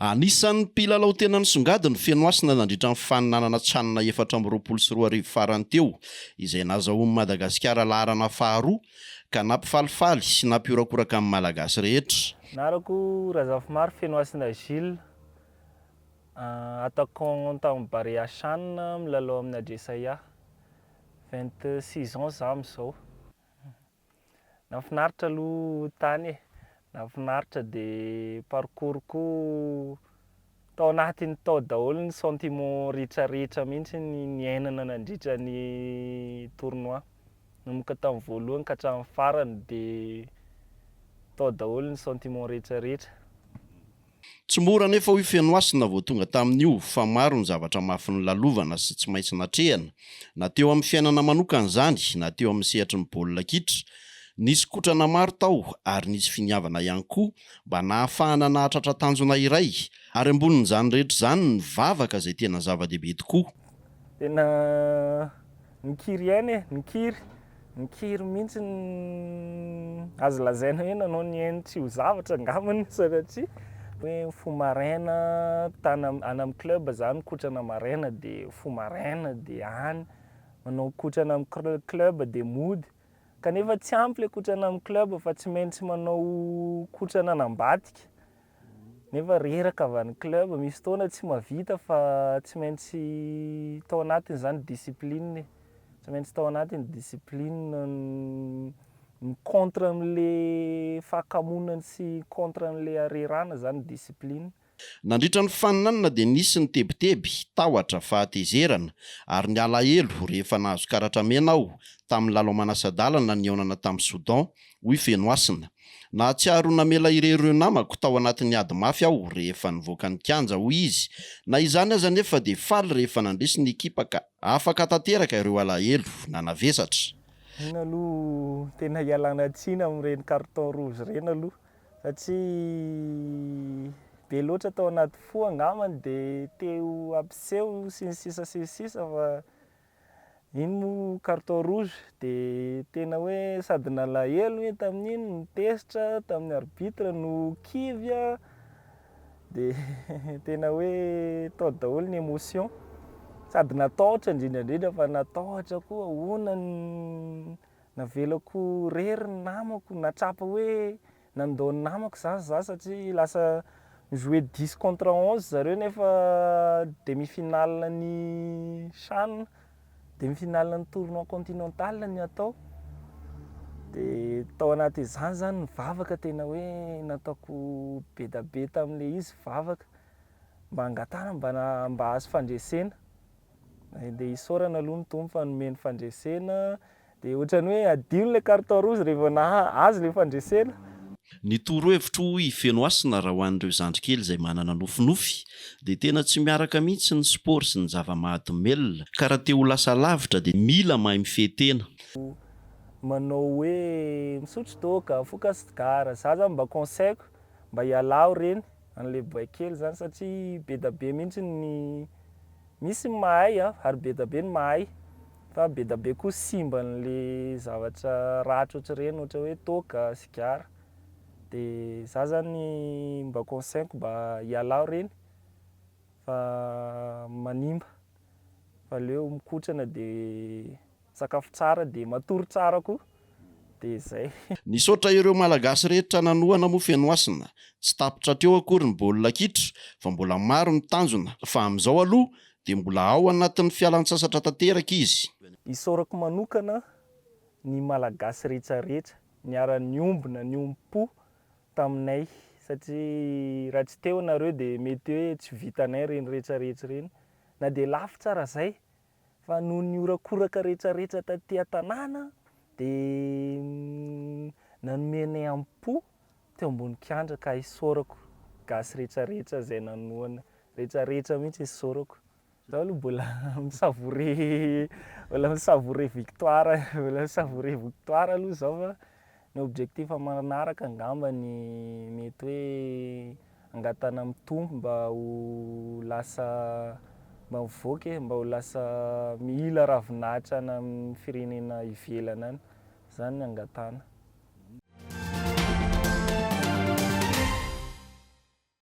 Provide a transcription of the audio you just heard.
Anisan'ny mpilalao tena nisongadiny Fenoasina nandritra ny faninanana tranona 420 farany teo, izay nahazoan'i Madagasikara laharana faharoa ka nampifalifaly sy nampiorakoraka amin'ny malagasy rehetra. Narako Razafimary Fenoasina Gilles, attaquant tamin'ny Barea Ashanina, milalao amin'ny Adresaya, 26 ans zaho amin'izao. Nafinaritra aloha tany e, nafinaritra dia parcours-ko tao anatiny tao daholo ny sentiment rehetrarehetra mihitsy ny niainana nandritra ny tournoi. Nanomboka tamin'ny voalohany ka hatramin'ny farany dia tao daholo ny sentiment rehetrarehetra. Tsy mora nefa hoy Fenoasina vao tonga tamin'io, fa maro ny zavatra mafy nilalovana sy tsy maintsy natrehana, na teo amin'ny fiainana manokana izany, na teo amin'ny sehatry ny baolina kitra. Nisy kotrana maro tao ary nisy finiavana ihany koa mba nahafahana nahatratra tanjona iray, ary ambonin'izany rehetra izany ny vavaka izay tena zava-dehibe tokoa. Tena nikiry ihany e, nikiry mihitsy azo lazaina hoe nanao niainy tsy ho zavatra angambany satria hoe fo maraina tany any amin'ny club zany mikotrana maraina dia fo maraina dia any, manao kotrana amin'ny club dia mody, kanefa tsy ampy le kotrana amin'ny club fa tsy maintsy manao kotrana an'ambadika. Nefa reraka avy any club, misy fotoana tsy mahavita fa tsy maintsy tao anatiny zany discipline, tsy maintsy tao anatiny discipline contre amin'le fahakamonana sy contre amin'le harerana zany discipline. Nandritra ny faninanana dia nisy ny tebiteby, tahotra, fahatezerana ary ny alahelo rehefa nahazo karatra mena aho tamin'ny lalao manasa-dalana nihaonana tamin'ny Soudan, hoy Fenoasina. Nahatsiaro namela ireo namako tao anatin'ny ady mafy aho rehefa nivoaka ny kianja hoy izy, na izany aza nefa dia faly rehefa nandresy ny ekipa ka afaka tanteraka ireo alahelo na navesatra. Iny aloha tena ialana tsiny amin'ireny carton rouge ireny aloha, satria be loatra tao anaty fo angambany dia teo ampiseho sy ny sisa fa iny moa carton rouge dia tena hoe sady nalahelo hoe tamin'iny, nitezitra tamin'ny arbitre, no kivy dia tena hoe tao daholo ny émotion, sady natahotra indrindrandrindra fa natahotra koa, ahoana ny navelako rery ny namako, natrapa hoe nandao ny namako zany za satria lasa jouer 10 contre 11 zareo nefa demi-finale ny CHAN, demi-finale ny tournoi continental ny atao. Dia tao anatin'izany zany ny vavaka tena hoe nataoko be da be tamin'ilay izy vavaka, mba angatahana mba hahazo fandresena. Dia isaorana aloha ny tompo fa nomeny fandresena, dia ohatrany hoe adino le carton rouge rehefa azo le fandresena. Ny toro-hevitro i Fenoasina raha ho an'ireo zandrikely izay manana nofinofy dia tena tsy miaraka mihitsy ny sport sy ny zava-mahadomelina, ka raha te ho lasa lavitra dia mila mahay mifehy tena. Manao hoe misotro toaka, afoka sigara, za zany mba conseil-ko mba hialao reny an'le boay kely zany satria be da be mihitsy ny misy mahay ary be da be ny mahay, fa be da be koa simba n'le zavatra ratra ohatr'ireny, ohatra hoe toaka, sigara. Dia za zany mba conseil-ko mba hialao reny fa manimba, fa aleo mikotrana dia sakafo tsara dia matory tsara koa, dia izay. Nisaotra ireo malagasy rehetra nanohana moa Fenoasina, tsy tapitra teo akory ny baolina kitra fa mbola maro ny tanjona, fa amin'izao aloha dia mbola ao anatin'ny fialan-tsasatra tanteraka izy. Isaorako manokana ny malagasy rehetrarehetra niara-niombona, niompo taminay, satria raha tsy teo nareo dia mety hoe tsy vitanay reny rehetrarehetra reny, na dia lavitra ara zay fa noho ny horakoraka rehetrarehetra taty an-tanàna dia nanomenay am-po teo ambony kianja, ka isaorako gasy rehetrarehetra izay nanohana, rehetrarehetra mihitsy isaorako. Zaho aloha mbola misavoure victoire, mbola misavoure victoire aloha zaho, fa ny objectif manaraka angamba ny mety hoe angatana mitombo mba ho lasa mba mivoaka, mba ho lasa mila ravinahitra any amin'ny firenena ivelany any, zany ny angatana.